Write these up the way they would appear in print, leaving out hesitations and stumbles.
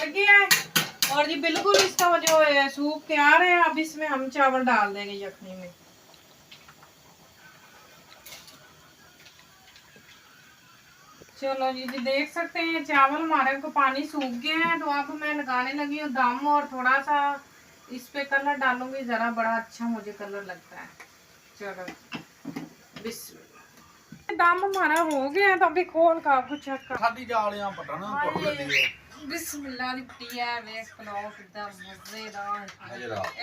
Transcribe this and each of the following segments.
पक गया है और जी बिल्कुल इसका जो सूप तैयार है। अब इसमें हम चावल डाल देंगे यखनी में। चलो जी देख सकते हैं चावल हमारे को पानी सूख गए हैं। तो अब मैं लगाने लगी हूँ दम और थोड़ा सा इस पे कलर डालूंगी, जरा बड़ा अच्छा मुझे कलर लगता है। चलो दम हमारा हो गया है तो अभी खोल का कुछ खादी जालियां पता ना पट लगी है। बिस्मिल्लाह दी पट्टी है वेख पुलाव कितना मजेदार।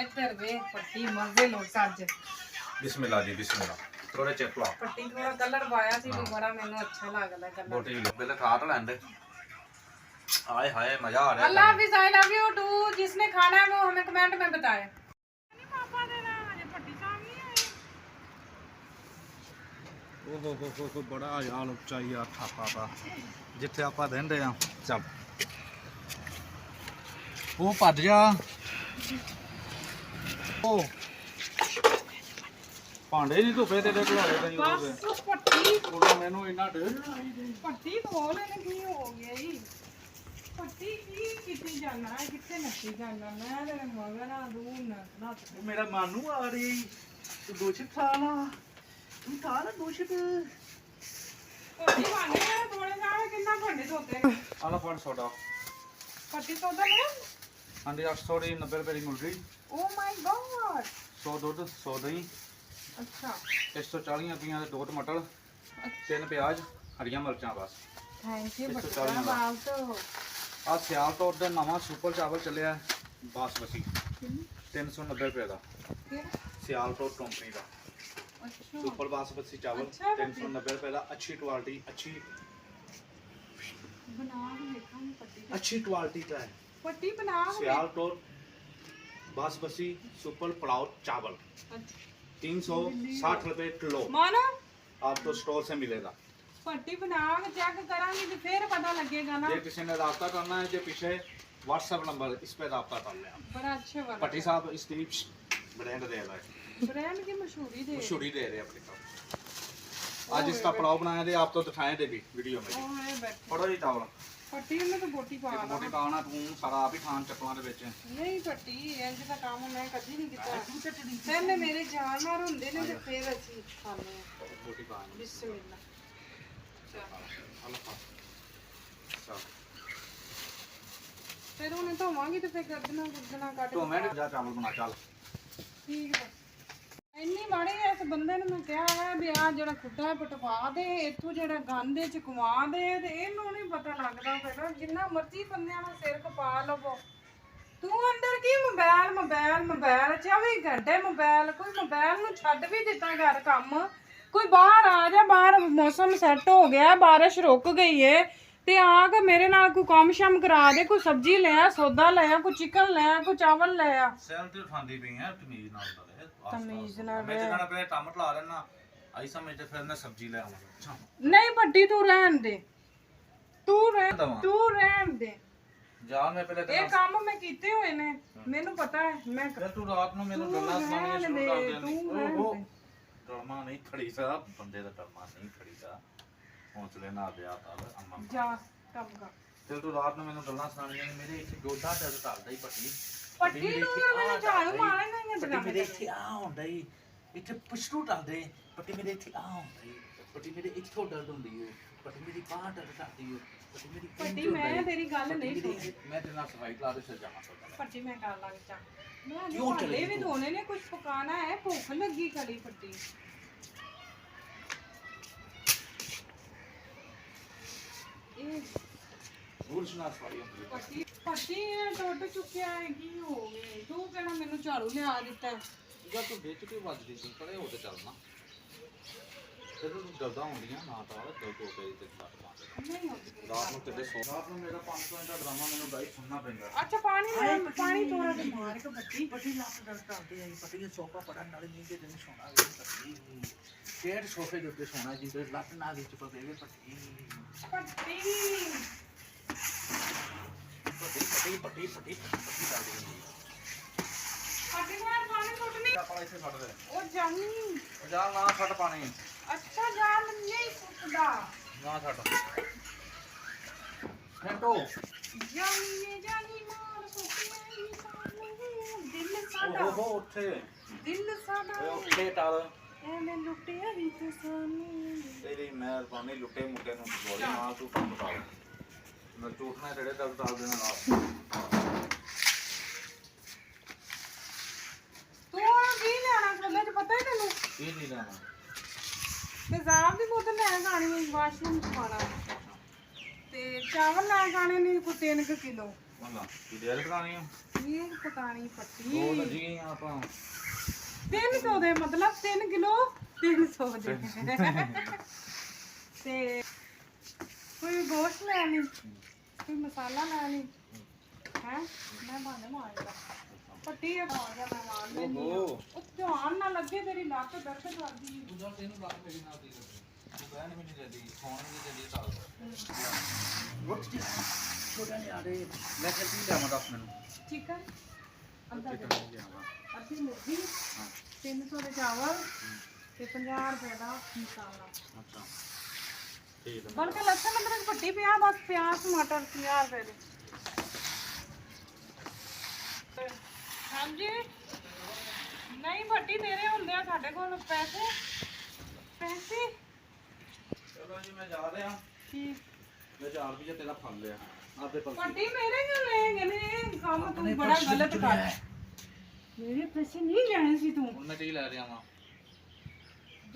इधर वेख पट्टी मजे लो सज। बिस्मिल्लाह जी बिस्मिल्लाह। थोड़े चेक ला पट्टी थोड़ा कलर पाया सी भी बड़ा मेनू अच्छा लगदा कलर। बोटी पहले खा तो लेंदे। हाय हाय मजा आ रहा है। अल्लाह हाफिज़, आई लव यू टू। जिसने खाना है वो हमें कमेंट में बताए। पापा दे ना ये पट्टी सामने आई। ओहो बड़ा यार उचाई यार थापा दा जिथे आपा रहंदे आ। चल ਉਹ ਭੱਜ ਜਾ। ਉਹ ਭਾਂਡੇ ਨਹੀਂ ਧੁੱਪੇ ਤੇਰੇ ਘਲਾੜੇ ਕਹੀਂ ਹੋਵੇ। ਬਸ ਪੱਟੀ ਉਹਦਾ ਮੈਨੂੰ ਇੰਨਾ ਡਰ ਪੱਟੀ ਖੋਲ ਇਹਨੇ ਕੀ ਹੋ ਗਿਆ ਜੀ। ਪੱਟੀ ਕੀ ਕਿੱਥੇ ਜਾਣਾ ਹੈ, ਕਿੱਥੇ ਨੱਠੀ ਜਾਣਾ। ਮੈਂ ਤੇਰੇ ਮਗਰ ਆ ਦੂਰ ਨਾ ਮੇਰਾ ਮਾਨੂ ਆ ਰਹੀ ਤੂੰ ਦੋਸ਼ਿਤ ਥਾ ਨਾ ਤੂੰ ਥਾ ਨਾ ਦੋਸ਼ਿਤ। ਪੱਟੀ ਵਾਲੇ ਥੋੜੇ ਸਾਰੇ ਕਿੰਨਾ ਭਾਂਡੇ ਧੋਤੇ ਨੇ। ਆਲਾ ਫੜ ਸੋਡਾ ਪੱਟੀ ਸੌਦਾ ਲੈ। ਹਾਂਜੀ 800 ਦੀ 90 ਰੁਪਏ ਦੀ ਮੁਰਗੀ। ਓ ਮਾਈ ਗॉड। 100 ਦੁੱਧ 100 ਦਹੀਂ। ਅੱਛਾ 140 ਰੁਪਈਆਂ ਦੇ 2 ਟਮਾਟਰ 3 ਪਿਆਜ਼ ਹਰੀਆਂ ਮਿਰਚਾਂ ਬਸ। ਥੈਂਕ ਯੂ 140 ਬੜਾ ਬਾਤ। ਆ ਸਿਆਲ ਤੌਰ ਦਾ ਨਵਾਂ ਸੁਪਰ ਚਾਵਲ ਚੱਲਿਆ ਬਾਸਮਤੀ 390 ਰੁਪਏ ਦਾ। ਸਿਆਲ ਤੌਰ ਕੰਪਨੀ ਦਾ ਅੱਛਾ सुपर बासमती चावल 390 रुपए का। अच्छी क्वालिटी बना के देखा मैं पट्टी। अच्छी क्वालिटी का है पट्टी बना के सियाल तौर बासमती सुपर पुलाव चावल 360 रुपए किलो मानो आपको स्टोर से मिलेगा। पट्टी बना के चेक करांगे तो फिर पता लगेगा ना। ये किसी ने रब्ता करना है जो पीछे व्हाट्सएप नंबर इस पे रब्ता कर लें। बड़ा अच्छे वाला पट्टी साहब इसकी ब्रांड दे रहा है, ब्रांड की मशहूरी दे दे रहे अपने को। आज इसका पुलाव बनाया थे आप तो दिखाए थे भी वीडियो में। ओ है बैठ थोड़ा ही चावल पट्टी में तो बोटी पा एक मोटी पाना तू सारा आप ही खान चप्पलों ਦੇ ਵਿੱਚ। नहीं पट्टी इंज ਦਾ ਕੰਮ ਮੈਂ ਕਦੀ ਨਹੀਂ ਕੀਤਾ। ਪਹਿਲੇ ਮੇਰੇ ਜਾਨਵਰ ਹੁੰਦੇ ਨੇ ਤੇ ਫਿਰ ਅਸੀਂ ਖਾਂਦੇ ਆ। मोटी पाना ਬਿਸਮਿਲ੍ਲਾ। ਫਿਰ ਉਹਨੇ ਧੋਵਾਂਗੀ ਤੇ ਫਿਰ ਗਰਦਨਾ ਕੱਟ तो मैं जा चावल बना चल। ਠੀਕ ਹੈ। ਇੰਨੀ ਮਾੜੀ ਇਸ ਬੰਦੇ ਨੂੰ ਮੈਂ ਕਿਹਾ ਹੈ ਵੀ ਆ ਜਿਹੜਾ ਖੁੱਡਾ ਪਟਵਾ ਦੇ ਇੱਥੋਂ ਜਿਹੜਾ ਗੰਦ ਚ ਕਮਾ ਦੇ ਤੇ ਇਹਨੂੰ ਨਹੀਂ ਪਤਾ ਲੱਗਦਾ। ਫਿਰ ਜਿੰਨਾ ਮਰਜ਼ੀ ਬੰਦਿਆਂ ਨੂੰ ਸਿਰ ਕਪਾ ਲਵੋ ਤੂੰ ਅੰਦਰ ਕੀ ਮੋਬਾਈਲ 24 ਘੰਟੇ ਮੋਬਾਈਲ। ਕੋਈ ਮੋਬਾਈਲ ਨੂੰ ਛੱਡ ਵੀ ਦਿੱਤਾ ਘਰ ਕੰਮ। ਕੋਈ ਬਾਹਰ ਆ ਜਾ, ਬਾਹਰ ਮੌਸਮ ਸੈੱਟ ਹੋ ਗਿਆ, ਬਾਰਿਸ਼ ਰੁਕ ਗਈ ਏ ਤੇ ਆ ਕੇ ਮੇਰੇ ਨਾਲ ਕੋਈ ਕੰਮ ਸ਼ਮ ਕਰਾ ਦੇ। ਕੋਈ ਸਬਜ਼ੀ ਲੈ ਆ, ਸੌਦਾ ਲੈ ਆ, ਕੋਈ ਚਿਕਨ ਲੈ ਆ, ਕੋਈ ਚਾਵਲ ਲੈ ਆ। ਸੈਲ ਤੇ ਉਠਾਉਂਦੀ ਪਈ ਹੈ ਤਮੀਜ਼ ਨਾਲ ਤਾਂ ਤਮੀਜ਼ ਨਾਲ ਮੈਂ ਜਗਣਾ ਪਹਿਲੇ ਟਮਾਟਰ ਲਾ ਲੈਣਾ ਆਈ ਸਮੇਂ ਤੇ ਫਿਰ ਮੈਂ ਸਬਜ਼ੀ ਲੈ ਆਵਾਂਗਾ। ਨਹੀਂ ਭੱਟੀ ਤੂੰ ਰਹਿਣ ਦੇ, ਤੂੰ ਰਹਿਣ ਦੇ। ਜਾਨ ਮੈਂ ਪਹਿਲੇ ਇਹ ਕੰਮ ਮੈਂ ਕੀਤੇ ਹੋਏ ਨੇ, ਮੈਨੂੰ ਪਤਾ ਹੈ। ਮੈਂ ਫਿਰ ਤੂੰ ਰਾਤ ਨੂੰ ਮੈਨੂੰ ਗੱਲਾਂ ਸੁਣਾਉਣੀਆਂ ਸ਼ੁਰੂ ਕਰ ਦਿੰਦੀ। ਓਹੋ ਡਰਮਾ ਨਹੀਂ ਖੜੀਦਾ ਬੰਦੇ ਦਾ, ਡਰਮਾ ਨਹੀਂ ਖੜੀਦਾ। ਹੌਸਲੇ ਨਾਲ ਦਿਆ ਕਰ ਅੰਮਾ ਜਾ ਕੰਮ ਕਰ। ਤੇ ਤੂੰ ਰਾਤ ਨੂੰ ਮੈਨੂੰ ਗੱਲਾਂ ਸੁਣਾਉਣੀਆਂ ਨੇ। ਮੇਰੇ ਇੱਥੇ ਗੋਡਾ ਦਰਦ ਕਰਦਾ ਹੀ ਪੱਟੀ ਨੂੰ ਮੈਨੂੰ ਝਾੜੂ ਮਾਰਨਾ ਹੀ ਪੱਟੀ ਮੇਰੇ ਇੱਥੇ ਆ ਹੁੰਦਾ ਹੀ ਇੱਥੇ ਪੁਸ਼ਰੂ ਟਾਂਦੇ। ਪੱਟੀ ਮੇਰੇ ਇੱਥੇ ਆ ਹੁੰਦਾ ਹੀ ਪੱਟੀ ਮੇਰੇ ਇੱਥੋਂ ਦਰਦ ਹੁੰਦੀ ਹੈ। ਪੱਟੀ ਮੇਰੀ ਬਾਂਹ ਦਰਦ ਕਰਦੀ ਹੈ। ਪੱਟੀ ਮੈਂ ਤੇਰੀ ਗੱਲ ਨਹੀਂ ਸੁਣਦੀ। ਮੈਂ ਤੇਰੇ ਨਾਲ ਸਫਾਈ ਕਰਾ ਦੇ ਫਿਰ ਜਾਣਾ ਪਊਗਾ। ਪੱਟੀ ਮੈਂ ਕਰ ਲਾਂਗੀ ਚਾ। ਮੈਂ ਕਿਉਂ ਚਲੇ ਵੀ ਧੋਣੇ ਨੇ, ਕੁਝ ਪਕਾਣਾ ਹੈ, ਭੁੱਖ ਲੱਗੀ ਕੜੀ ਪੱਟੀ। ਇਹ ਗੁਰਸ਼ਨਾ ਸਫਾਈ ਹੁੰਦੀ ਪੱਟੀ ਟੁੱਟ ਚੁੱਕਿਆ ਹੈ। ਕੀ ਹੋ ਗਿਆ? ਤੂੰ ਕਹਿਣਾ ਮੈਨੂੰ ਝਾੜੂ ਲਿਆ ਦਿੱਤਾ। ਜਾਂ ਤੂੰ ਵਿੱਚ ਕੋਈ ਵੱਜਦੀ ਸੀ ਖੜੇ ਹੋ ਤੇ ਚੱਲਣਾ। ਤੇ ਤੂੰ ਡਰਦਾ ਹੁੰਦੀਆਂ ਨਾ ਤਾਂ ਦਰਦ ਹੋ ਗਈ ਤੇ ਸੱਟ ਮਾਰ ਨਹੀਂ ਹੁੰਦੀ ਰਾਤ ਨੂੰ ਕਿਤੇ ਸੋ। ਰਾਤ ਨੂੰ ਮੇਰਾ 500 ਦਾ ਡਰਾਮਾ ਮੈਨੂੰ ਡਾਈਟ ਸੁਣਨਾ ਪੈਂਦਾ। ਅੱਛਾ ਪਾਣੀ ਥੋੜਾ ਜਿਹਾ ਮਾਰ ਕੇ ਪੱਟੀ ਪੱਟੀ ਲੱਤ ਦਰਦ ਕਰਦੇ ਆਈ ਪੱਟੀ ਸੋਫਾ ਪੜਾ ਨਾਲੇ ਨਹੀਂ ਕਿ ਦਿਨ ਸੋਣਾ ਵੀ ਪੱਟੀ ਕਿਹੜੇ ਸੋਫੇ ਦੇ ਉੱਤੇ ਸੋਣਾ ਜਿੰਦੇ ਲੱਤ ਨਾਲ ਵਿੱਚ ਪਵੇਗੇ ਪੱਟੀ ਪੱਟੀ ਪੱਟੀ ਪੱਟੀ ਪੱਟੀ ਪੱਟੀ ਚੱਲਦੀ ਹੁੰਦੀ ਅੱਗੇ ਮਾਰ ਪਾਣੀ ਸੁੱਟਣੀ। ਆਪਾਂ ਇੱਥੇ ਛੱਡ ਦੇ ਉਹ ਜਾਨੀ ਜਾ ਨਾ ਛੱਡ ਪਾਣੀ। ਅੱਛਾ ਜਾਨ ਨਹੀਂ ਸੁੱਟਦਾ ਨਾ ਛੱਡ ਫੈਂਟੋ ਜਾਨੀ ਉੱਥੇ ਦਿਲ ਸਾਡਾ ਓਏ ਉੱਥੇ ਟਾਲ ਐਵੇਂ ਲੁੱਟਿਆ ਵੀ ਤੇ ਸਾਨੂੰ ਤੇਰੀ ਮਿਹਰਬਾਨੀ ਲੁੱਟੇ ਮੁੱਟੇ ਨੂੰ ਗੋਲੀ ਮਾਰ ਤੂੰ ਕੰਮ ਕਰ ਮੈਂ ਝੂਠਣਾ ਜਿਹੜੇ ਦਲ ਟਾਲ ਦੇਣਾ ਨਾਲ ਤੂੰ ਹੁਣ ਕੀ ਲੈਣਾ ਖੋਲੇ ਚ ਪਤਾ ਹੀ ਤੈਨੂੰ ਕੀ ਨਹੀਂ ਲੈਣਾ ਤੇਜ਼ਾਬ ਦੀ ਬੋਤਲ ਲੈ ਜਾਣੀ ਹੈ ਵਾਸ਼ਰੂਮ ਚ ਪਾਣਾ ਤੇ ਚਾਵਲ ਲੈ ਜਾਣੇ ਨੇ ਕੋ 3 ਕਿਲੋ ਮੱਲਾ ਕੀ ਦੇਰ ਕਰਾਣੀ ਆ ਇਹ ਪਕਾਣੀ ਪੱਟੀ ਉਹ ਲੱਗੀ ਗਈਆਂ ਆਪਾਂ 300 ਦੇ ਮਤਲਬ 3 ਕਿਲੋ 300 ਦੇ ਤੇ ਕੋਈ ਗੋਸ਼ਤ ਲੈ ਲਈ ਕੋਈ ਮਸਾਲਾ ਲੈ ਲਈ ਹੈ ਮੈਂ ਬਾਨੇ ਮਾਰਦਾ ਪੱਟੀ ਆ ਗਿਆ ਮੈਂ ਮਾਰ ਲੈਂਦੀ ਹਾਂ। ਉਹ ਧਿਆਨ ਨਾ ਲੱਗੇ ਤੇਰੀ ਲੱਤ ਦਰਦ ਕਰਦੀ ਹੈ ਉਦੋਂ ਤੈਨੂੰ ਲੱਗ ਮੇਰੀ ਨਾਲ ਦੀ ਤੂੰ ਕਹਿ ਨਹੀਂ ਮੈਨੂੰ ਜਲਦੀ ਫੋਨ ਨਹੀਂ ਜਲਦੀ ਚੱਲ ਵਟ ਜੀ ਛੋਟਾ ਨਹੀਂ ਆ ਰਹੇ ਮੈਂ ਜਲਦੀ ਜਾਵਾਂ 10 ਮਿੰਟ ਚਿਕਨ ਅੱਧਾ ਕਿਤੇ ਕਿਲੋ ਨਹੀਂ ਜਾਵਾਂ ਅੱਧੀ ਮੁਰਗੀ ਹਾਂ 300 ਦੇ ਚਾਵਲ ਤੇ 50 ਰੁਪਏ ਦਾ ਮਸਾਲਾ ਅੱਛਾ ਠੀਕ ਹੈ ਬਲਕਿ ਲਸਣ ਅਦਰਕ ਪੱਟੀ ਪਿਆ ਬਸ ਪਿਆਜ਼ ਟਮਾਟਰ 50 ਰੁਪਏ ਦੇ ਹਾਂਜੀ ਨਹੀਂ ਭੱਟੀ ਤੇਰੇ ਹੁੰਦੇ ਆ ਸਾਡੇ ਕੋਲ ਪੈਸੇ ਪੈਸੇ ਚਲੋ ਜੀ ਮੈਂ ਜਾ ਰਿਹਾ ਕੀ ਮੈਂ 4 ਰੁਪਏ ਤੇਰਾ ਫੜ ਲਿਆ ਆਪਦੇ ਪਰਸ ਭੱਟੀ ਮੇਰੇ ਕਿਉਂ ਲੈ ਗਏ ਨੇ ਇਹ ਕੰਮ ਤੂੰ ਬੜਾ ਗਲਤ ਕਰ ਮੇਰੇ ਪੈਸੇ ਨਹੀਂ ਲੈਣੇ ਸੀ ਤੂੰ ਹੁਣ ਮੈਂ ਕੀ ਲੈ ਰਿਹਾ ਵਾਂ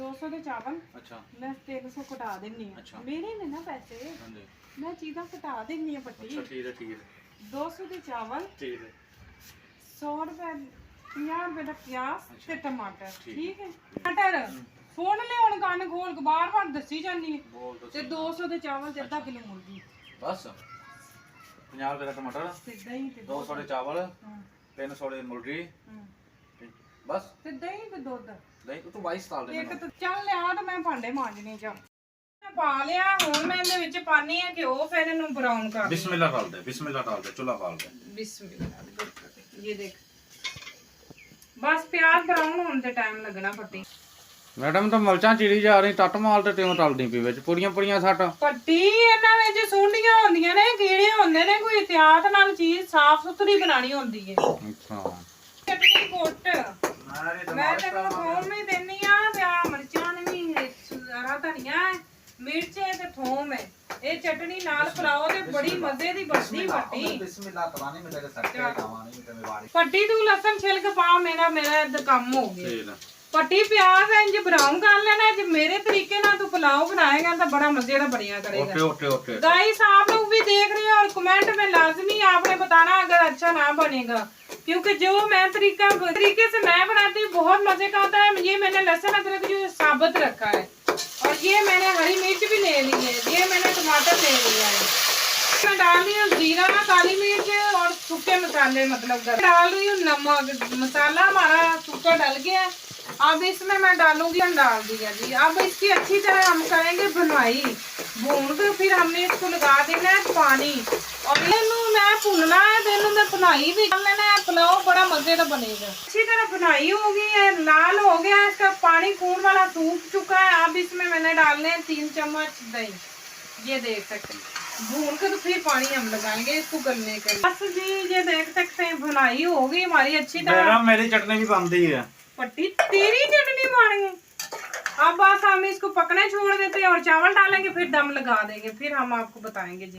200 ਦੇ ਚਾਵਲ ਅੱਛਾ ਮੈਂ 300 ਘਟਾ ਦਿੰਨੀ ਆ ਅੱਛਾ। ਮੇਰੇ ਨੇ ਨਾ ਪੈਸੇ ਹਾਂਜੀ ਮੈਂ ਚੀਜ਼ਾਂ ਘਟਾ ਦਿੰਨੀ ਆ ਭੱਟੀ ਅੱਛਾ ਠੀਕ ਹੈ 200 ਦੇ ਚਾਵਲ ਠੀਕ ਹੈ 100 ਰੁਪਏ 50 ਰੁਪਏ ਦਾ ਪਿਆਜ਼ ਤੇ ਟਮਾਟਰ ਠੀਕ। ਠੀਕ ਹੈ ਟਮਾਟਰ ਫੋਨ ਲਿਆਉਣ ਕੰਨ ਖੋਲ ਕੇ ਬਾਰ-ਬਾਰ ਦੱਸੀ ਜਾਨੀ ਹੈ ਬੋਲ ਦੋ ਤੇ 200 ਦੇ ਚਾਵਲ ਤੇ ਅੱਧਾ ਕਿਲੋ ਮੁਰਗੀ ਬਸ 50 ਰੁਪਏ ਦਾ ਟਮਾਟਰ ਤੇ ਦਹੀਂ ਤੇ 200 ਦੇ ਚਾਵਲ ਹਾਂ 300 ਦੇ ਮੁਰਗੀ ਹਾਂ ਬਸ ਤੇ ਦਹੀਂ ਤੇ ਦੁੱਧ ਨਹੀਂ ਤੂੰ 22 ਸਾਲ ਦੇ ਇੱਕ ਤਾਂ ਚੱਲ ਲਿਆ ਤਾਂ ਮੈਂ ਭਾਂਡੇ ਮਾਂਜਣੇ ਜਾ ਮੈਂ ਪਾ ਲਿਆ ਹੁਣ ਮੈਂ ਇਹਦੇ ਵਿੱਚ ਪਾਣੀ ਆ ਘਿਓ ਫਿਰ ਇਹਨੂੰ ਬਰਾਊਨ ਕਰ ਬਿਸਮਿਲ੍ਲਾ डाल दे चूल्हा डाल दे ਬਿਸਮਿਲ੍ਲਾ ਇਹ ਦੇਖ ਬਸ ਪਿਆਜ਼ ਬਰਾਊਨ ਹੋਣ ਤੇ ਟਾਈਮ ਲੱਗਣਾ ਪੱਟੀ ਮੈਡਮ ਤਾਂ ਮਲਚਾਂ ਚੀਰੀ ਜਾ ਰਹੀ ਟੱਟ ਮਾਲ ਤੇ ਤਿਉਂ ਟਲਦੀ ਪਈ ਵਿੱਚ ਪੁੜੀਆਂ ਪੁੜੀਆਂ ਸੱਟ ਪੱਟੀ ਇਹਨਾਂ ਵਿੱਚ ਸੁੰਡੀਆਂ ਹੁੰਦੀਆਂ ਨੇ ਕੀੜੇ ਹੁੰਦੇ ਨੇ ਕੋਈ ਇhtiyat ਨਾਲ ਚੀਜ਼ ਸਾਫ਼ ਸੁਥਰੀ ਬਣਾਣੀ ਹੁੰਦੀ ਹੈ ਅੱਛਾ ਚਟਨੀ ਕੁੱਟ ਮੈਂ ਤੈਨੂੰ ਥੋਮ ਵੀ ਦਿੰਨੀ ਆ ਤੇ ਆ ਮਿਰਚਾਂ ਨੇ ਵੀ ਹਰਾ ਧਨੀਆ ਹੈ ਮਿਰਚ ਹੈ ਤੇ ਥੋਮ ਹੈ ਇਹ ਚਟਨੀ ਨਾਲ ਖਲਾਓ ਤੇ ਬੜੀ ਮਜ਼ੇ ਦੀ ਬਣਦੀ ਪੱਟੀ ਬਿਸਮਿਲ੍ਲਾ ਤਵਾਨੀ ਮੈਂ ਤੇਰੇ ਸੱਟ ਤੇ ਖਾਵਾਂ ਤੇ ਮੇਵਾੜੀ ਪੱਟੀ ਤੂੰ ਲਸਣ ਛਿਲਕ ਪਾ ਮੇਰਾ ਇੱਧਰ ਕੰਮ ਹੋ ਗਿਆ ਠੀਕ ਹੈ ਪੱਟੀ ਪਿਆਜ਼ ਇੰਜ ਬਰਾਊਨ ਕਰ ਲੈਣਾ ਜੇ ਮੇਰੇ ਤਰੀਕੇ ਨਾਲ ਤੂੰ ਪੁਲਾਓ ਬਣਾਏਗਾ ਤਾਂ बड़ा मजे का बढ़िया करेगा ओके गाइस आप लोग भी देख रहे हैं और कमेंट में लाजमी आपने बताना अगर अच्छा ना बनेगा क्योंकि जो मैं तरीके से मैं बनाती हूँ बहुत मजे का आता है ये मैंने लहसुन अदरक जो साबुत रखा है और ये मैंने हरी मिर्च भी ले ली है ये मैंने टमाटर ले लिया है मैं डाल रही हूँ जीरा काली मिर्च और सूखे मसाले मतलब डाल रही हूँ नमक मसाला हमारा सूखा डल गया है अब इसमें मैं डालूंगी डाल दिया जी अब इसकी अच्छी तरह हम करेंगे भुनाई भून के फिर हमने इसको लगा देना है पानी और इनू मैं भुनना है तो इनू मैं भुनाई भी कर लेना है पुलाव बड़ा मजे का बनेगा अच्छी तरह भुनाई हो गई है लाल हो गया है इसका पानी खून वाला सूख चुका है अब इसमें मैंने डालने हैं 3 चम्मच दही ये देख सकते हैं भून के तो फिर पानी हम लगाएंगे इसको गलने के लिए बस जी ये देख सकते हैं भुनाई हो गई हमारी अच्छी तरह मेरी चटनी भी बनती है पट्टी तेरी चटनी बन गई अब बस हम इसको पकने छोड़ देते हैं और चावल डालेंगे फिर दम लगा देंगे फिर हम आपको बताएंगे जी